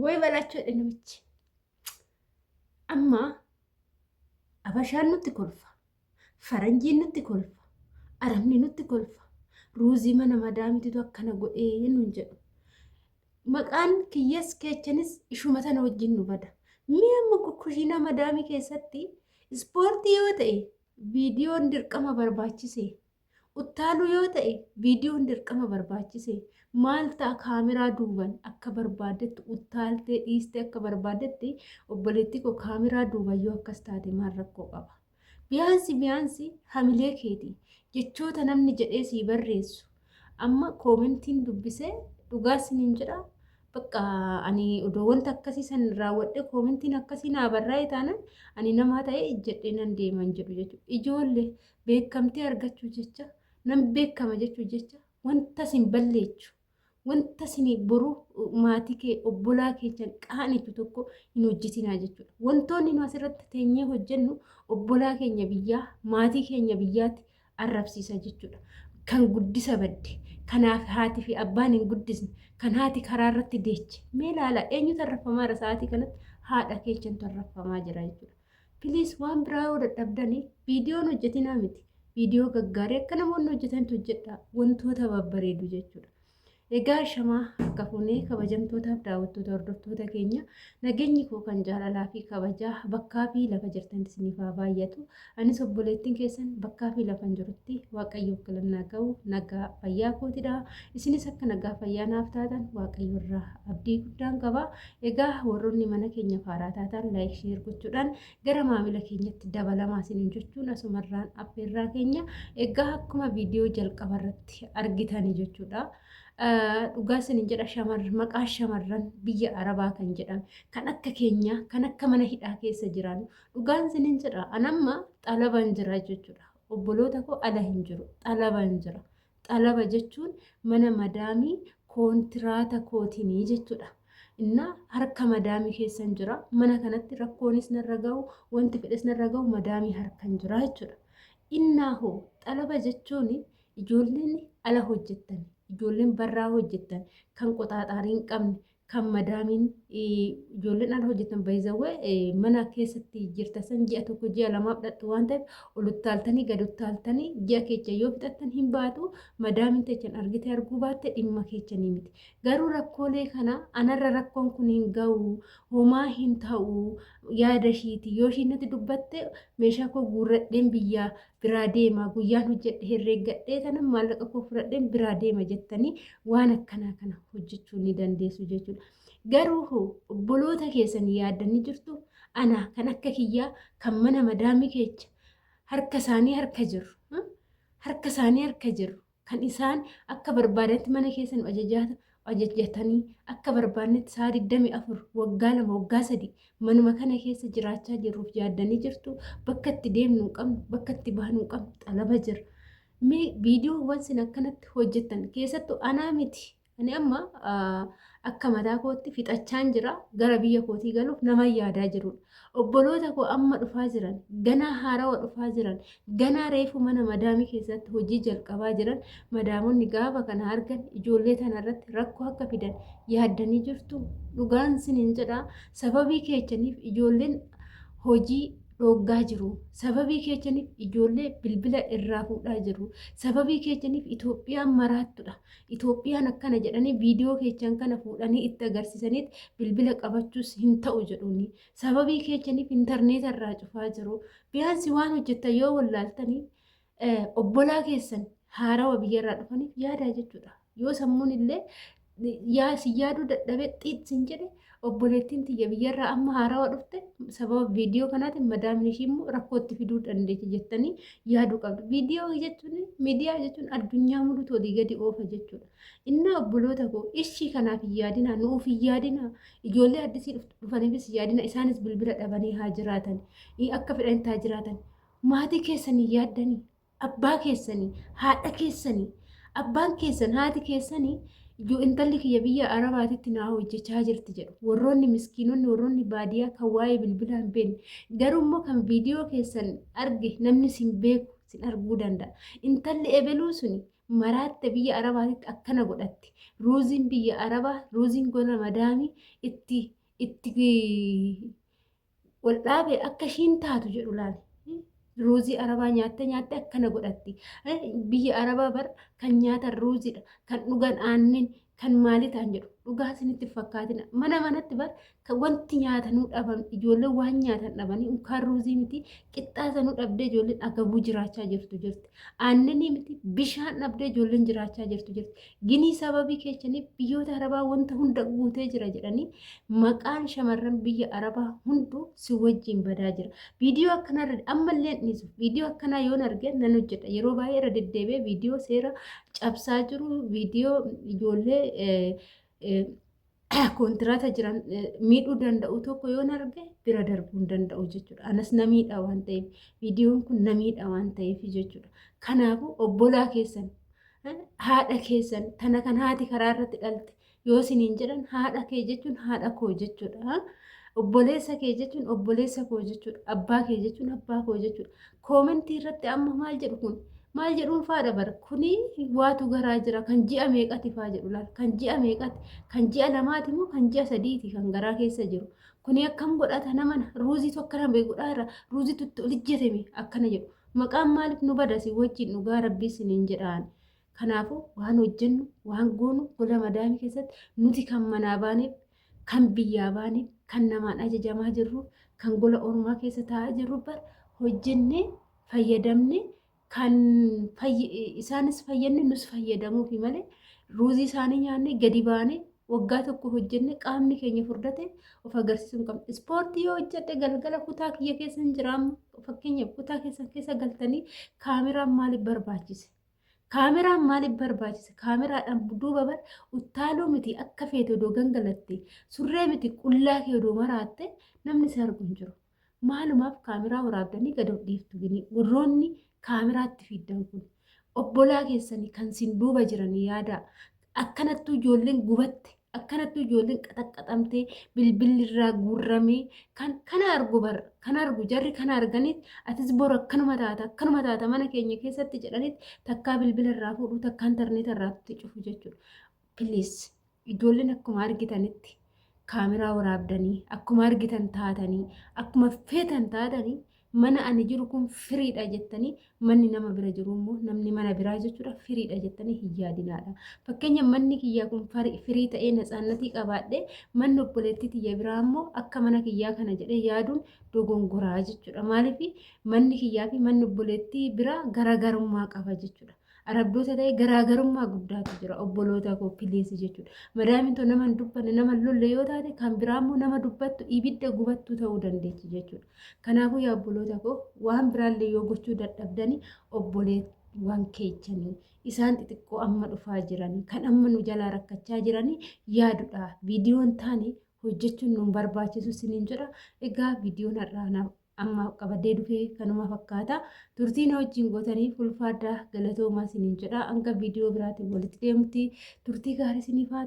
ወይ በላቸው ነች አማ አበሻን nutti kolfa faranjiin nutti kolfa arabni nutti kolfa ruuzii mana madaamititu akkana godhee nun jedhu maqaan kiyyas keechanis ishuma tana wajjin nu bada mi'a kushiina madaamii keessatti ispoortii yoo ta'e viidiyoon dirqama barbaachise uttaaluu yoo ta'e viidiyoon dirqama barbaachise maal ta'a kaameraa duuban akka barbaadetti uttaaltee dhiistee akka barbaadetti obboleettii koo kaameraa duuban yoo akkas taate maal rakkoo qaba biyaansi hamilee keeti jechoota namni jedhee sii barreessu amma koomentiin dubbisee dhugaa siniin jedha bakka ani odoo wanta akkasii san raawwadhe koomentiin akkasii naa barraa'e taanan ani namaa ta'e jedhee nan deeman jedhu jechuudha ijoollee beekamtee argachuu jecha nam beekama jechuu jecha wanta sin balleechu wanta sin boru maatii kee obbolaa keechan qaanitu tokko hin hojjetinaa jechuudha wantoonni nu asirratti teenyee hojjennu obbolaa keenya biyyaa maatii keenya biyyaatti arrabsiisa jechuudha kan guddisa badde kanaaf haati fi abbaan hin guddisne kan haati karaa irratti deeche mee ilaala eenyutu arrafamaa sa'aatii kanatti haadha keechantu arrafamaa jira jechuudha piliis waan biraa yoo dadhabdanii viidiyoon hojjetinaa miti viidiyoo gaggaarii akka namoonni hojjetantu hojjedha wantoota babbareedu jechuudha egaa shamaa akka fuunee kabajamtootaaf daawwattoota hordoftoota keenya nageenyi koo kan jaalalaa fi kabajaa bakkaa fi lafa jirtan isiniif haa baay'atu anis obboleettiin keessan bakkaa fi lafan jirutti waaqayyoof galannaa ga'u nagaa fayyaa kootidha isinis akka nagaa fayyaa naaf taatan waaqayyo irraa abdii guddaan qaba egaa warroonni mana keenya faaraa taatan laayik sheer gochuudhaan gara maamila keenyatti dabalamaa isiniin jechuun asumarraan affeerraa keenya egaa akkuma viidiyoo jalqaba irratti argitanii jechuudha. Dhugaa sinin jedha maqaa shamarran biyya arabaa kan jedhame kan akka keenya kan akka mana hidhaa keessa jiran dhugaan sinin jedha anamma xalaban jira jechuudha obboloota koo ala hin jiru xalaban jira xalaba jechuun mana madaamii kontiraata kootinii jechuudha inna harka madaamii keessan jira mana kanatti rakkoonis narra ga'u wanti fedhes narra ga'u madaamii harkan jira jechuudha innaa hoo xalaba jechuun ijoolleen ala hojjettan ijoolleen barraa hojjettan kan qoxaaxaarii hin qabne kan madaamiin ijoolleen ala hojjettan baay'izawwee mana keessatti jirta san ji'a tokko ji'a lamaaf dhadhu waan ta'eef ol uttaaltanii gad uttaaltanii ji'a keecha yoo fixattan hin baatu madaamiin teechan argite arguu baatte dhimma keechanii miti garuu rakkoolee kana anarra rakkoon kun hin ga'u homaa hin ta'u yaada ishiiti yoo ishiin natti dubbatte meeshaa koo guurradheen biyyaa biraa deema guyyaan hojjedhe herreeggadhee tanan maallaqa koo fudhadheen biraa deema jettanii waan akkanaa kana hojjechuu ni dandeessu jechuudha. Garuu obboloota keessanii yaaddanii jirtu ana kan akka kiyyaa kan mana madaamii keecha harka isaanii harka jiru kan isaan akka barbaadatti mana keessan ajajatanii akka barbaadnetti sa'a 24 waggaa 2 waggaa 3 manuma kana keessa jiraachaa jirruuf yaaddanii jirtu bakka itti deemnu hin qabnu bakka itti baanu hin qabnu xalaba jira mee viidiyoowwan sin akkanatti hojjettan keessattuu anaa miti ani amma akka mataa kootti fixachaan jira gara biyya kootii galuuf nama yaadaa jirudha obboloota koo amma dhufaa jiran ganaa haarawa dhufaa jiran ganaa reefu mana madaamii keessatti hojii jalqabaa jiran madaamonni gaafa kana argan ijoollee tanarratti rakkoo akka fidan yaaddanii jirtu dhugaan sinin jedha sababii keechaniif ijoolleen hojii dhoggaa jiru sababii keechaniif ijoollee bilbila irraa fuudhaa jiru sababii keechaniif Itoophiyaan maraattudha Itoophiyaan akkana jedhanii viidiyoo keechan kana fuudhanii itti agarsiisaniit bilbila qabachuus hin ta'u jedhuuni sababii keechaniif intarneeta irraa cufaa jiru biyaansi waan hojjettan yoo wallaaltanii obbolaa keessan haarawa biyyarraa dhufaniif yaadaa jechuudha yoo sammuun illee yaaduu dadhabee xiitsin jedhe obboleettiin tiyya biyyarraa amma haarawa dhufte sababa viidiyoo kanaatiin madaamni ishii immoo rakkootti fiduu dandeechi jettanii yaaduu qabdu. Viidiyoo jechuun miidiyaa jechuun addunyaa muluutu olii gadi oofa jechuudha. Inni obboloota koo ishii kanaaf hin yaadinaa nuuf hin yaadinaa ijoollee addisii dhufaniifis yaadina isaanis bilbila dhabanii haa jiraatan akka fedhanitti haa jiraatan maatii keessanii yaaddanii abbaa keessanii haadha keessanii abbaan keessan haati keessanii Iyyuu intalli kiyya biyya arabaatitti naa hojjechaa jirti jedhu warroonni miskiinonni warroonni baadiyyaa kan waa'ee bilbilaa hin beekne garuu immoo kan viidiyoo keessan arge namni sin beeku sin arguu danda'a intalli ebeluu suni maraatte biyya arabaatitti akkana godhatti ruuziin biyya arabaa ruuziin gola madaamii itti itti wal dhaabee akka ishiin taatu jedhu laali. Ruuzii arabaa nyaatte akkana godhatti. Biyya arabaa bar kan nyaatan ruuziidha. Kan dhugan aannan kan maalii ta'an jedhu. Dhugaa isinitti fakkaatina. Mana manatti bar kan wanti nyaatanuu dhaban ijoolleen waan nyaatan dhabanii unkaan ruuzii miti qixxaasanuu dhabdee ijoolleen agabuu jiraachaa jirti. Aannanii miti bishaan dhabdee ijoolleen jiraachaa jirti. Ginii sababii keessaniif biyyoota arabaa wanta hunda guutee jira jedhanii maqaan shamarran biyya arabaa hunduu si wajjin badaa jira. Viidiyoo akkanarra ammallee dhiisu. Viidiyoo akkanaa yoon arge nan hojjedha. Yeroo baay'ee irra deddeebi'ee viidiyoo seera cabsaa jiru, viidiyoo ijoollee kontiraata jiran miidhuu danda'u tokko yoon arge bira darbuu hin danda'u jechuudha. Anas namiidha waan ta'eef viidiyoon kun namiidha waan ta'eef jechuudha. Kanaafuu obbolaa keessan haadha keessan tana kan haati karaa irratti dhalte yoo isiniin jedhan haadha kee jechuun haadha koo jechuudha. Obboleessa kee jechuun obboleessa koo jechuudha. Abbaa kee jechuun abbaa koo jechuudha. Koomentii irratti amma maal jedhu kun maal jedhuun faadha bara kuni waatu garaa jira kan ji'a meeqati faa jedhu laal kan ji'a meeqati kan ji'a lamaati moo kan ji'a sadiiti kan garaa keessa jiru kuni akkam godhata namana ruuzii tokko nama godhaara ruuzii tutti olijjetame akkana jedhu maqaan maaliif nu badasi wajjin dhugaa rabbii siniin jedhaan. Kanaafuu waan hojjennu waan goonu gola madaamii keessatti nuti kan manaa baaneef kan biyyaa baaneef kan namaan ajajamaa jirru kan gola ormaa keessa taa'aa jirru bar hojjennee fayyadamne kan isaanis fayyadne nus fayyadamuufi malee ruuzii isaanii nyaanne gadi baane waggaa tokko hojjenne qaamni keenya furdate of agarsiisuu hin qabne. Ispoortii yoo hojjette galgala kutaa kiyya keessa hin jiraamu fakkeenyaaf kutaa keessa galtanii kaameraan maaliif barbaachise? Kaameraan maaliif barbaachise? Kaameraadhaan duuba bar uttaaloo miti akka feete odoo gangalatte surree miti qullaa kee odoo maraatte namni si argu hin jiru. Maalumaaf kaameraa waraabdanii gad of dhiiftu gini warroonni kaameraatti fiddan kun obbolaa keessanii kan sin duuba jiran yaada akkanattuu ijoolleen gubatte akkanattuu ijoolleen qaxaqqaxamtee bilbilli irraa guurramee kan argu bar kan argu jarri kan arganiit atis bor akkanuma taata mana keenya keessatti jedhaniit takkaa bilbila irraa fuudhu takkaa intarneeta irraatti cufu jechuudha. Piliis ijoolleen akkuma argitanitti kaameraa waraabdanii akkuma argitan taatanii akkuma feetan taatanii mana ani jiru kun firiidha jettanii manni nama bira jiru immoo namni mana biraa jechuudha firiidha jettanii hin yaadinaadha. Fakkeenya manni kiyyaa kun firii ta'ee natsaannatii qabaadhee manni obboleettii tiyya biraa immoo akka mana kiyyaa kana jedhee yaaduun dogongoraa jechuudha. Maaliif manni kiyyaa fi manni obboleettii biraa garaagarummaa qaba jechuudha. Arabdoota ta'e garaagarummaa guddaatu jira obboloota koo piliis jechuudha. Madaamin too nama hin dubbanne nama lolle yoo taate kan biraa immoo nama dubbattu ibidda gubattuu ta'uu dandeechi jechuudha. Kanaafuu yaa obboloota koo waan biraallee yoo gochuu dadhabdanii obboleewwan keechanii isaan xixiqqoo amma dhufaa jiranii kan amma nu jalaa rakkachaa jiranii yaadudha. Viidiyoon taane hojjechuun nu barbaachisu siniin jedha. Egaa viidiyoon har'aa amma qabadee dhufee kanuma fakkaata. Turtiin wajjin gootanii ulfaadhaa galatoomaa siniin jedha. Hanga viidiyoo biraatiin walitti deemti. Turtii gaarii siniif haa ta'u.